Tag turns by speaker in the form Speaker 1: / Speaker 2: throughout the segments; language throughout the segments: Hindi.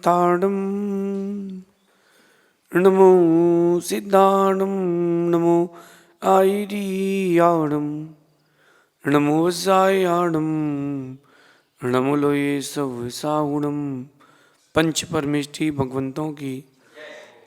Speaker 1: ताडं नमो सिद्धाणं नमो आयरियाणं नमो वसायाणं नमो लोये सवसाहुणं। पंच परमेष्ठी भगवंतों की,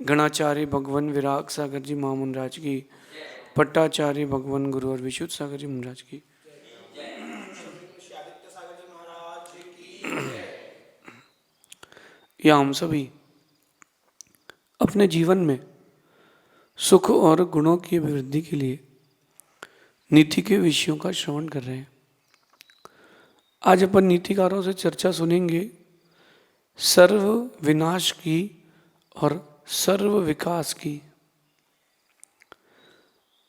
Speaker 1: गणाचार्य भगवान विराग सागर जी महामुनराज की, पट्टाचार्य भगवान गुरु और विशुद्ध सागर जी महाराज की, या हम सभी अपने जीवन में सुख और गुणों की अभिवृद्धि के लिए नीति के विषयों का श्रवण कर रहे हैं। आज अपन नीतिकारों से चर्चा सुनेंगे सर्व विनाश की और सर्व विकास की।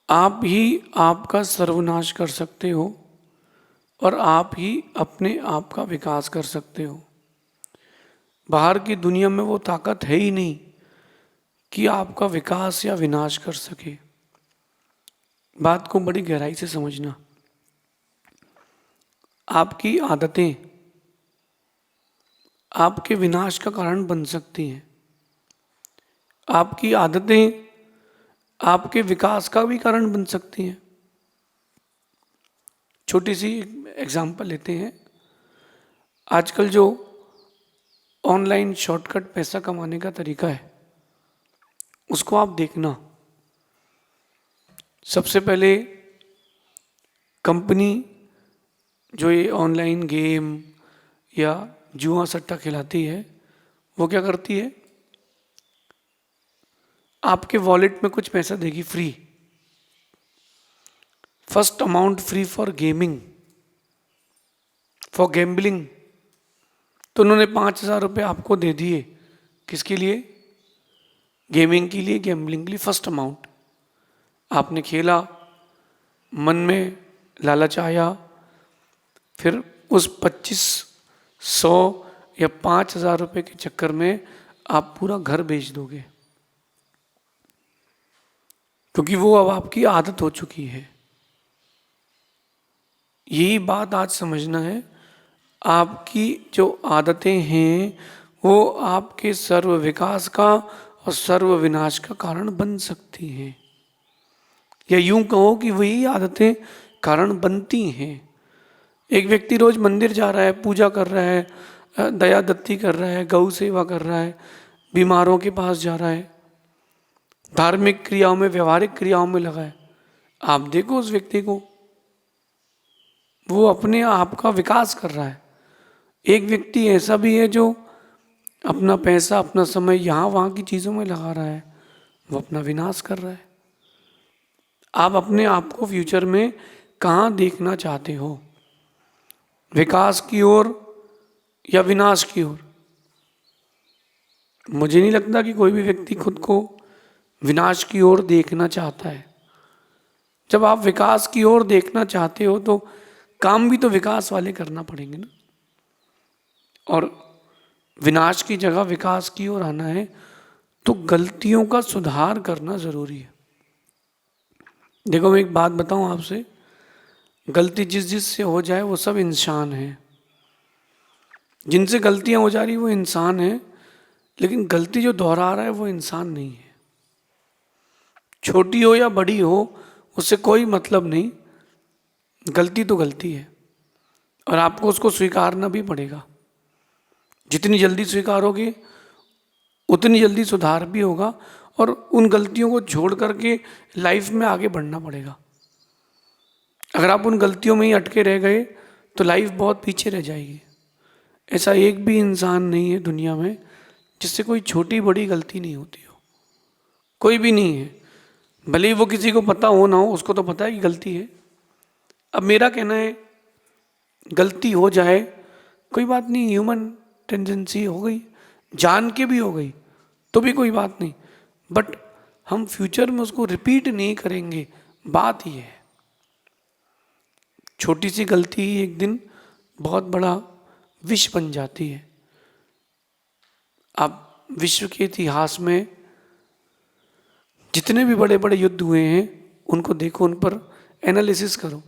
Speaker 1: आप ही आपका सर्वनाश कर सकते हो और आप ही अपने आप का विकास कर सकते हो। बाहर की दुनिया में वो ताकत है ही नहीं कि आपका विकास या विनाश कर सके। बात को बड़ी गहराई से समझना। आपकी आदतें आपके विनाश का कारण बन सकती हैं। आपकी आदतें आपके विकास का भी कारण बन सकती हैं। छोटी सी एग्जांपल लेते हैं। आजकल जो ऑनलाइन शॉर्टकट पैसा कमाने का तरीका है उसको आप देखना। सबसे पहले कंपनी जो ये ऑनलाइन गेम या जुआ सट्टा खिलाती है वो क्या करती है, आपके वॉलेट में कुछ पैसा देगी free. First amount free for gaming, for gambling. तो उन्होंने 5,000 रुपये आपको दे दिए। किसके लिए? गेमिंग के लिए, गैम्बलिंग के लिए। फर्स्ट अमाउंट आपने खेला, मन में लालच आया, फिर उस 2,500 या 5,000 रुपये के चक्कर में आप पूरा घर बेच दोगे, क्योंकि वो अब आपकी आदत हो चुकी है। यही बात आज समझना है। आपकी जो आदतें हैं वो आपके सर्व विकास का और सर्व विनाश का कारण बन सकती हैं, या यूं कहो कि वही आदतें कारण बनती हैं। एक व्यक्ति रोज मंदिर जा रहा है, पूजा कर रहा है, दया दत्ती कर रहा है, गौ सेवा कर रहा है, बीमारों के पास जा रहा है, धार्मिक क्रियाओं में, व्यवहारिक क्रियाओं में लगा है। आप देखो उस व्यक्ति को, वो अपने आप का विकास कर रहा है। एक व्यक्ति ऐसा भी है जो अपना पैसा, अपना समय यहाँ वहाँ की चीज़ों में लगा रहा है, वो अपना विनाश कर रहा है। आप अपने आप को फ्यूचर में कहाँ देखना चाहते हो, विकास की ओर या विनाश की ओर? मुझे नहीं लगता कि कोई भी व्यक्ति खुद को विनाश की ओर देखना चाहता है। जब आप विकास की ओर देखना चाहते हो तो काम भी तो विकास वाले करना पड़ेंगे ना। और विनाश की जगह विकास की ओर आना है तो गलतियों का सुधार करना जरूरी है। देखो मैं एक बात बताऊं आपसे, गलती जिस से हो जाए वो सब इंसान हैं। जिनसे गलतियां हो जा रही वो इंसान है, लेकिन गलती जो दोहरा रहा है वो इंसान नहीं है। छोटी हो या बड़ी हो उससे कोई मतलब नहीं, गलती तो गलती है और आपको उसको स्वीकारना भी पड़ेगा। जितनी जल्दी स्वीकारोगे उतनी जल्दी सुधार भी होगा और उन गलतियों को छोड़ करके लाइफ में आगे बढ़ना पड़ेगा। अगर आप उन गलतियों में ही अटके रह गए तो लाइफ बहुत पीछे रह जाएगी। ऐसा एक भी इंसान नहीं है दुनिया में जिससे कोई छोटी बड़ी गलती नहीं होती हो, कोई भी नहीं है। भले ही वो किसी को पता हो ना हो, उसको तो पता है कि गलती है। अब मेरा कहना है गलती हो जाए कोई बात नहीं, ह्यूमन टेंडेंसी हो गई, जान के भी हो गई तो भी कोई बात नहीं, बट हम फ्यूचर में उसको रिपीट नहीं करेंगे, बात ही है। छोटी सी गलती ही एक दिन बहुत बड़ा विष बन जाती है। आप विश्व के इतिहास में जितने भी बड़े बड़े युद्ध हुए हैं उनको देखो, उन पर एनालिसिस करो।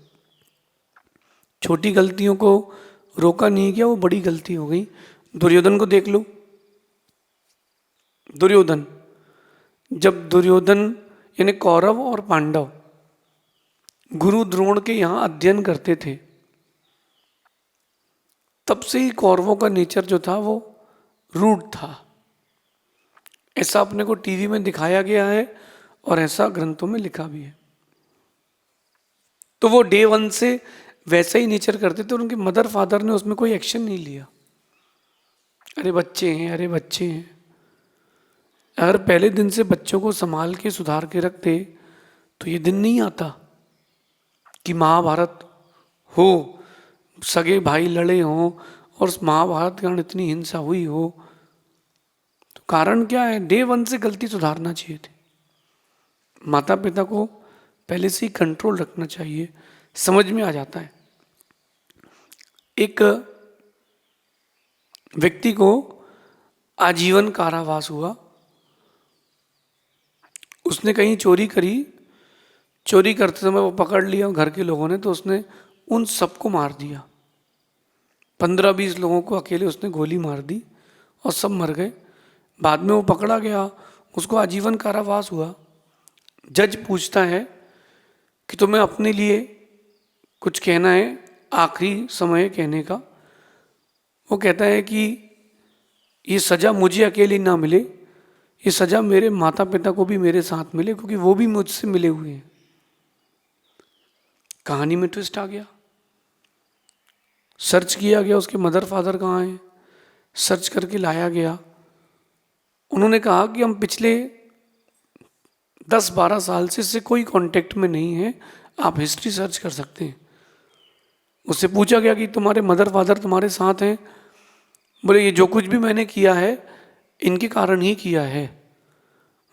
Speaker 1: छोटी गलतियों को रोका नहीं गया, वो बड़ी गलती हो गई। दुर्योधन को देख लो, दुर्योधन, जब दुर्योधन यानी कौरव और पांडव गुरु द्रोण के यहाँ अध्ययन करते थे, तब से ही कौरवों का नेचर जो था वो रूड था। ऐसा अपने को टीवी में दिखाया गया है और ऐसा ग्रंथों में लिखा भी है। तो वो डे वन से वैसा ही नेचर करते थे और उनके मदर फादर ने उसमें कोई एक्शन नहीं लिया। अरे बच्चे हैं, अरे बच्चे हैं। अगर पहले दिन से बच्चों को संभाल के सुधार के रखते तो ये दिन नहीं आता कि महाभारत हो, सगे भाई लड़े हों और उस महाभारत के कारण इतनी हिंसा हुई हो। तो कारण क्या है? डे वन से गलती सुधारना चाहिए थी। माता पिता को पहले से ही कंट्रोल रखना चाहिए, समझ में आ जाता है। एक व्यक्ति को आजीवन कारावास हुआ। उसने कहीं चोरी करी, चोरी करते समय वो पकड़ लिया घर के लोगों ने, तो उसने उन सबको मार दिया। 15-20 लोगों को अकेले उसने गोली मार दी और सब मर गए। बाद में वो पकड़ा गया, उसको आजीवन कारावास हुआ। जज पूछता है कि तुम्हें अपने लिए कुछ कहना है, आखिरी समय कहने का। वो कहता है कि ये सज़ा मुझे अकेले ना मिले, ये सज़ा मेरे माता पिता को भी मेरे साथ मिले, क्योंकि वो भी मुझसे मिले हुए हैं। कहानी में ट्विस्ट आ गया। सर्च किया गया उसके मदर फादर कहाँ हैं, सर्च करके लाया गया। उन्होंने कहा कि हम पिछले 10-12 साल से इससे कोई कांटेक्ट में नहीं है, आप हिस्ट्री सर्च कर सकते हैं। उससे पूछा गया कि तुम्हारे मदर फादर तुम्हारे साथ हैं? बोले ये जो कुछ भी मैंने किया है इनके कारण ही किया है।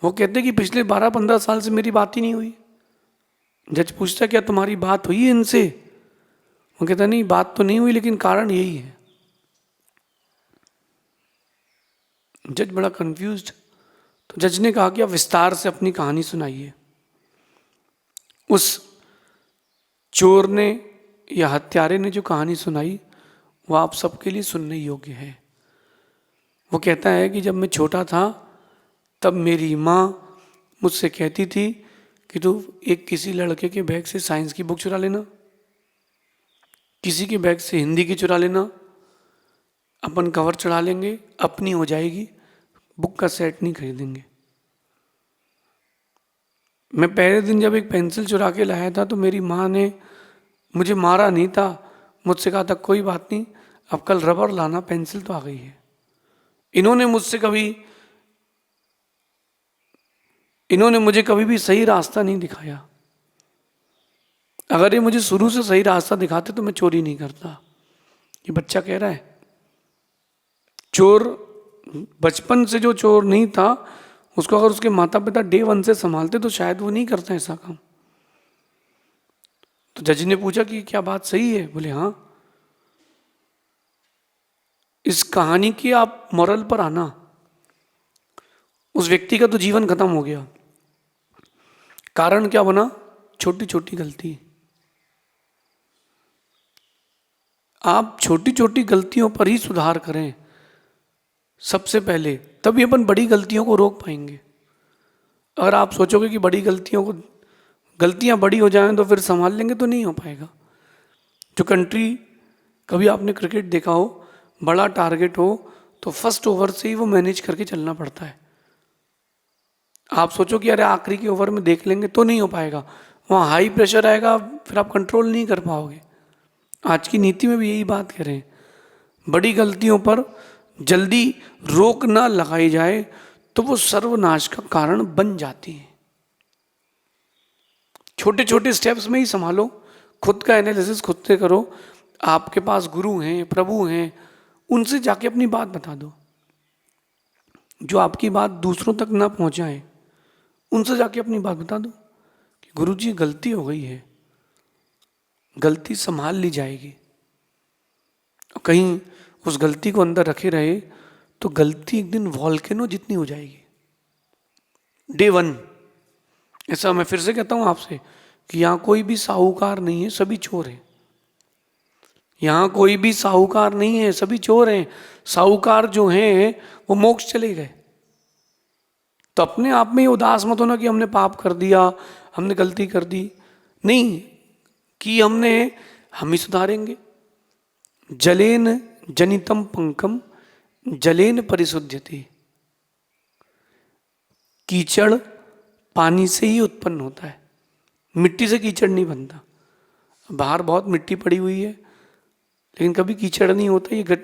Speaker 1: वो कहते कि पिछले 12-15 साल से मेरी बात ही नहीं हुई। जज पूछता क्या तुम्हारी बात हुई इनसे? वो कहता नहीं, बात तो नहीं हुई, लेकिन कारण यही है। जज बड़ा कंफ्यूज्ड। तो जज ने कहा कि आप विस्तार से अपनी कहानी सुनाइए। उस चोर ने या हत्यारे ने जो कहानी सुनाई वो आप सबके लिए सुनने योग्य है। वो कहता है कि जब मैं छोटा था तब मेरी माँ मुझसे कहती थी कि तू एक किसी लड़के के बैग से साइंस की बुक चुरा लेना, किसी के बैग से हिंदी की चुरा लेना, अपन कवर चढ़ा लेंगे, अपनी हो जाएगी, बुक का सेट नहीं खरीदेंगे। मैं पहले दिन जब एक पेंसिल चुरा के लाया था तो मेरी माँ ने मुझे मारा नहीं था, मुझसे कहा था कोई बात नहीं, अब कल रबर लाना, पेंसिल तो आ गई है। इन्होंने मुझे कभी भी सही रास्ता नहीं दिखाया। अगर ये मुझे शुरू से सही रास्ता दिखाते तो मैं चोरी नहीं करता। ये बच्चा कह रहा है। चोर बचपन से जो चोर नहीं था उसको अगर उसके माता पिता डे वन से संभालते तो शायद वो नहीं करता ऐसा काम। तो जज ने पूछा कि क्या बात सही है? बोले हाँ। इस कहानी की आप मॉरल पर आना, उस व्यक्ति का तो जीवन खत्म हो गया। कारण क्या बना? छोटी छोटी गलती। आप छोटी छोटी गलतियों पर ही सुधार करें सबसे पहले, तभी अपन बड़ी गलतियों को रोक पाएंगे। अगर आप सोचोगे कि गलतियां बड़ी हो जाएं तो फिर संभाल लेंगे, तो नहीं हो पाएगा। जो कंट्री, कभी आपने क्रिकेट देखा हो, बड़ा टारगेट हो तो फर्स्ट ओवर से ही वो मैनेज करके चलना पड़ता है। आप सोचो कि अरे आखिरी के ओवर में देख लेंगे, तो नहीं हो पाएगा। वहाँ हाई प्रेशर आएगा, फिर आप कंट्रोल नहीं कर पाओगे। आज की नीति में भी यही बात कह रहे हैं। बड़ी गलतियों पर जल्दी रोक ना लगाई जाए तो वो सर्वनाश का कारण बन जाती है। छोटे छोटे स्टेप्स में ही संभालो, खुद का एनालिसिस खुद से करो। आपके पास गुरु हैं, प्रभु हैं, उनसे जाके अपनी बात बता दो। जो आपकी बात दूसरों तक ना पहुंचाए उनसे जाके अपनी बात बता दो कि गुरु जी गलती हो गई है, गलती संभाल ली जाएगी। कहीं उस गलती को अंदर रखे रहे तो गलती एक दिन वॉल्केनो जितनी हो जाएगी। Day one. ऐसा मैं फिर से कहता हूं आपसे कि यहां कोई भी साहूकार नहीं है, सभी चोर हैं। यहां कोई भी साहूकार नहीं है, सभी चोर हैं। साहूकार जो हैं वो मोक्ष चले गए। तो अपने आप में ये उदास मत होना कि हमने पाप कर दिया, हमने गलती कर दी, नहीं, कि हम ही सुधारेंगे। जलेन जनितम पंकम जलेन परिशुद्धति। कीचड़ पानी से ही उत्पन्न होता है, मिट्टी से कीचड़ नहीं बनता। बाहर बहुत मिट्टी पड़ी हुई है लेकिन कभी कीचड़ नहीं होता। ये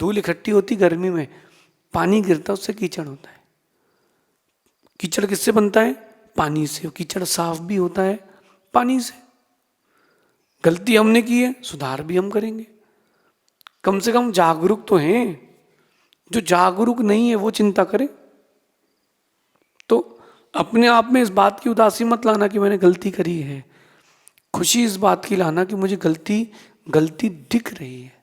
Speaker 1: धूल इकट्ठी होती गर्मी में, पानी गिरता उससे कीचड़ होता है। कीचड़ किससे बनता है? पानी से। कीचड़ साफ भी होता है पानी से। गलती हमने की है, सुधार भी हम करेंगे। कम से कम जागरूक तो हैं। जो जागरूक नहीं है वो चिंता करे। तो अपने आप में इस बात की उदासी मत लाना कि मैंने गलती करी है। खुशी इस बात की लाना कि मुझे गलती दिख रही है।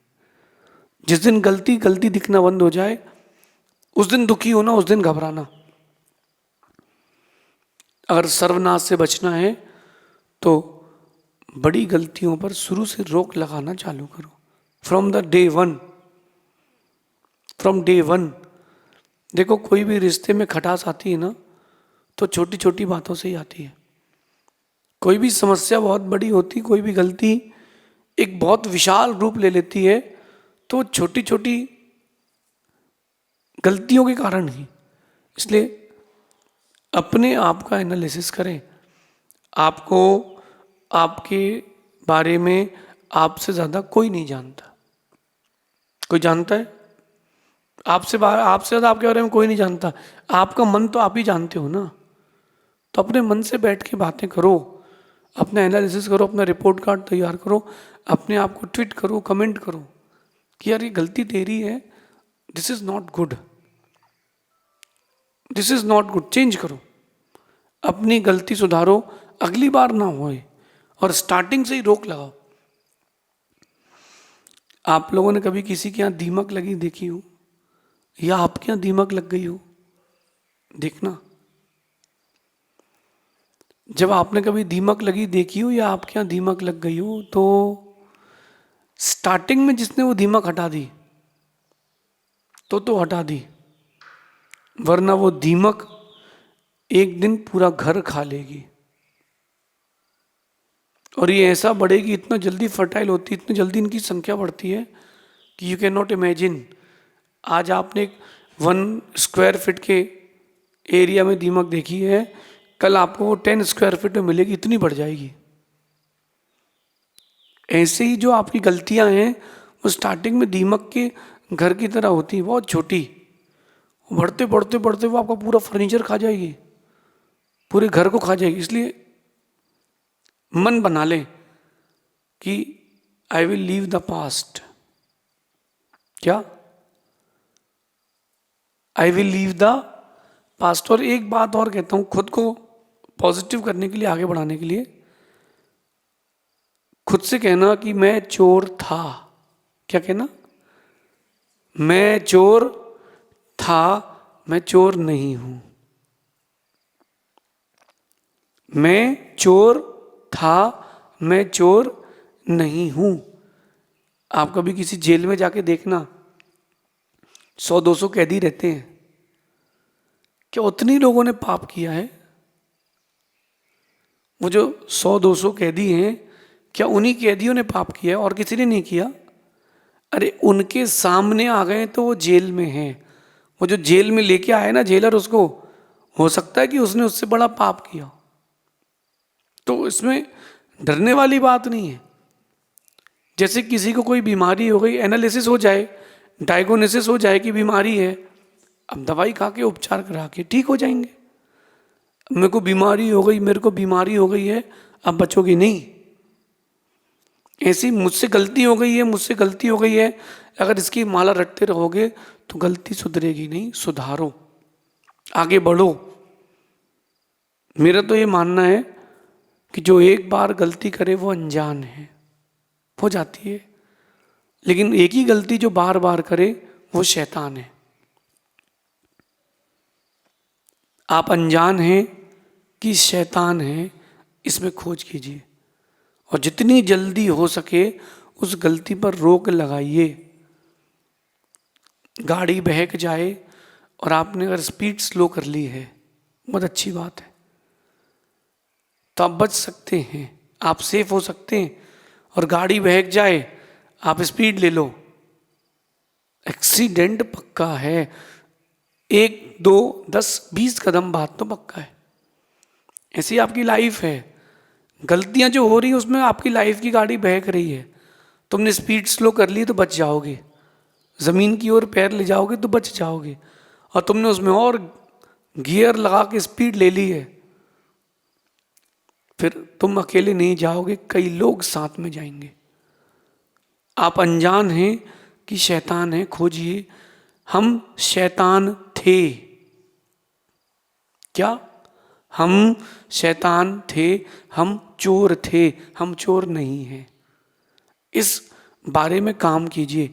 Speaker 1: जिस दिन गलती दिखना बंद हो जाए उस दिन दुखी होना, उस दिन घबराना। अगर सर्वनाश से बचना है तो बड़ी गलतियों पर शुरू से रोक लगाना चालू करो। From day one. देखो, कोई भी रिश्ते में खटास आती है ना तो छोटी छोटी बातों से ही आती है। कोई भी समस्या बहुत बड़ी होती, कोई भी गलती एक बहुत विशाल रूप ले लेती है तो छोटी छोटी गलतियों के कारण ही। इसलिए अपने आप का एनालिसिस करें। आपको, आपके बारे में आपसे ज़्यादा कोई नहीं जानता। कोई जानता है? आपसे ज़्यादा आपके बारे में कोई नहीं जानता। आपका मन तो आप ही जानते हो ना। तो अपने मन से बैठ के बातें करो, अपना एनालिसिस करो, अपना रिपोर्ट कार्ड तैयार करो, अपने आप को ट्वीट करो, कमेंट करो कि यार ये गलती तेरी है, this is not good, this is not good, change करो, अपनी गलती सुधारो, अगली बार ना होए। और स्टार्टिंग से ही रोक लगाओ। आप लोगों ने कभी किसी के यहाँ दीमक लगी देखी हो, या आपके यहाँ दीमक लग गई हो? देखना, जब आपने कभी दीमक लगी देखी हो या आपके यहाँ दीमक लग गई हो तो स्टार्टिंग में जिसने वो दीमक हटा दी तो हटा दी, वरना वो दीमक एक दिन पूरा घर खा लेगी। और ये ऐसा बढ़ेगी, इतना जल्दी फर्टाइल होती है, इतनी जल्दी इनकी संख्या बढ़ती है कि यू कैन नॉट इमेजिन। आज आपने 1 स्क्वायर फीट के एरिया में दीमक देखी है, कल आपको वो 10 स्क्वायर फीट में मिलेगी, इतनी बढ़ जाएगी। ऐसे ही जो आपकी गलतियां हैं वो स्टार्टिंग में दीमक के घर की तरह होती है, बहुत छोटी। बढ़ते बढ़ते बढ़ते वो आपका पूरा फर्नीचर खा जाएगी, पूरे घर को खा जाएगी। इसलिए मन बना ले कि I will leave the past. क्या? I will leave the past. और एक बात और कहता हूं, खुद को पॉजिटिव करने के लिए, आगे बढ़ाने के लिए, खुद से कहना कि मैं चोर था। क्या कहना? मैं चोर था, मैं चोर नहीं हूं। मैं चोर था, मैं चोर नहीं हूं। आप कभी किसी जेल में जाके देखना, 100-200 कैदी रहते हैं। क्या उतनी लोगों ने पाप किया है? वो जो 100-200 कैदी हैं, क्या उन्हीं कैदियों ने पाप किया है और किसी ने नहीं किया? अरे उनके सामने आ गए तो वो जेल में हैं। वो जो जेल में लेके आए ना जेलर, उसको हो सकता है कि उसने उससे बड़ा पाप किया। तो इसमें डरने वाली बात नहीं है। जैसे किसी को कोई बीमारी हो गई, एनालिसिस हो जाए, डायग्नोसिस हो जाए कि बीमारी है, अब दवाई खा के उपचार करा के ठीक हो जाएंगे। मेरे को बीमारी हो गई है, अब बचोगे नहीं। ऐसी मुझसे गलती हो गई है, अगर इसकी माला रटते रहोगे तो गलती सुधरेगी नहीं। सुधारो, आगे बढ़ो। मेरा तो ये मानना है कि जो एक बार गलती करे वो अनजान है, हो जाती है। लेकिन एक ही गलती जो बार बार करे वो शैतान है। आप अनजान हैं कि शैतान है, इसमें खोज कीजिए और जितनी जल्दी हो सके उस गलती पर रोक लगाइए। गाड़ी बहक जाए और आपने अगर स्पीड स्लो कर ली है बहुत अच्छी बात है। तो आप बच सकते हैं, आप सेफ हो सकते हैं। और गाड़ी बहक जाए, आप स्पीड ले लो, एक्सीडेंट पक्का है। 1 2 10 20 कदम बाद तो पक्का है। ऐसी आपकी लाइफ है। गलतियां जो हो रही है उसमें आपकी लाइफ की गाड़ी बहक रही है, तुमने स्पीड स्लो कर ली तो बच जाओगे, जमीन की ओर पैर ले जाओगे तो बच जाओगे। और तुमने उसमें और गियर लगा के स्पीड ले ली है, फिर तुम अकेले नहीं जाओगे, कई लोग साथ में जाएंगे। आप अनजान हैं कि शैतान है, खोजिए। हम शैतान थे क्या? हम शैतान थे, हम चोर थे, हम चोर नहीं हैं। इस बारे में काम कीजिए,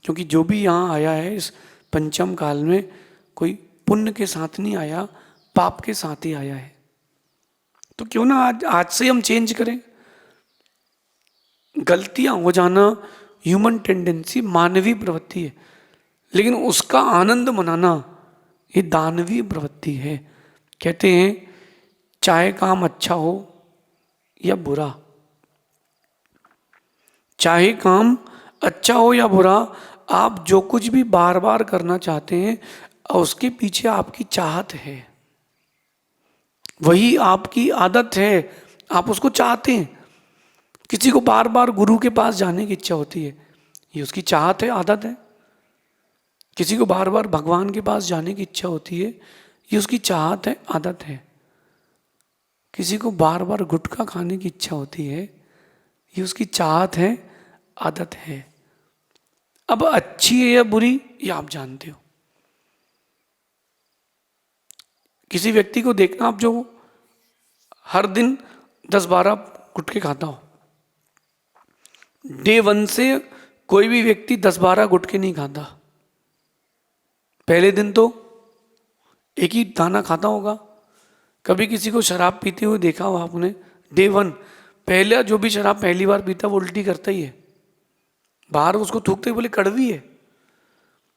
Speaker 1: क्योंकि जो भी यहाँ आया है इस पंचम काल में, कोई पुण्य के साथ नहीं आया, पाप के साथ ही आया है। तो क्यों ना आज से हम चेंज करें। गलतियां हो जाना ह्यूमन टेंडेंसी, मानवीय प्रवृत्ति है, लेकिन उसका आनंद मनाना ये दानवीय प्रवृत्ति है। कहते हैं चाहे काम अच्छा हो या बुरा, चाहे काम अच्छा हो या बुरा, आप जो कुछ भी बार बार करना चाहते हैं उसके पीछे आपकी चाहत है, वही आपकी आदत है, आप उसको चाहते हैं। किसी को बार बार गुरु के पास जाने की इच्छा होती है, ये उसकी चाहत है, आदत है। किसी को बार बार भगवान के पास जाने की इच्छा होती है, ये उसकी चाहत है, आदत है। किसी को बार बार गुटखा खाने की इच्छा होती है, ये उसकी चाहत है, आदत है। अब अच्छी है या बुरी ये आप जानते हो। किसी व्यक्ति को देखना आप जो हर दिन 10-12 गुटखे खाता हो, डे 1 से कोई भी व्यक्ति 10-12 गुटखे नहीं खाता। पहले दिन तो एक ही दाना खाता होगा। कभी किसी को शराब पीते हुए देखा हो आपने? डे 1 पहले जो भी शराब पहली बार पीता वो उल्टी करता ही है, बाहर उसको थूकते बोले कड़वी है,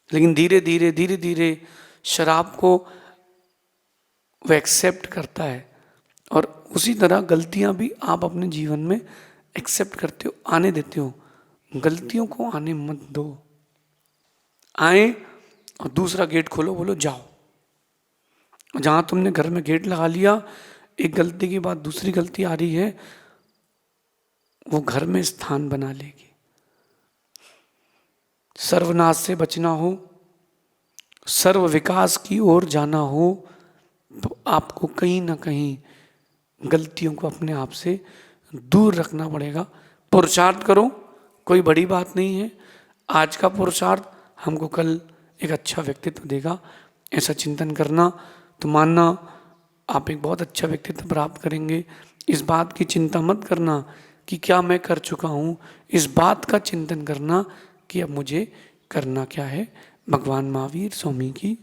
Speaker 1: लेकिन धीरे धीरे धीरे धीरे शराब को वो एक्सेप्ट करता है। और उसी तरह गलतियां भी आप अपने जीवन में एक्सेप्ट करते हो, आने देते हो। गलतियों को आने मत दो। आए और दूसरा गेट खोलो, बोलो जाओ। जहां तुमने घर में गेट लगा लिया, एक गलती के बाद दूसरी गलती आ रही है, वो घर में स्थान बना लेगी। सर्वनाश से बचना हो, सर्व विकास की ओर जाना हो, तो आपको कहीं ना कहीं गलतियों को अपने आप से दूर रखना पड़ेगा। पुरुषार्थ करो, कोई बड़ी बात नहीं है। आज का पुरुषार्थ हमको कल एक अच्छा व्यक्तित्व देगा, ऐसा चिंतन करना। तो मानना आप एक बहुत अच्छा व्यक्तित्व प्राप्त करेंगे। इस बात की चिंता मत करना कि क्या मैं कर चुका हूँ, इस बात का चिंतन करना कि अब मुझे करना क्या है। भगवान महावीर स्वामी की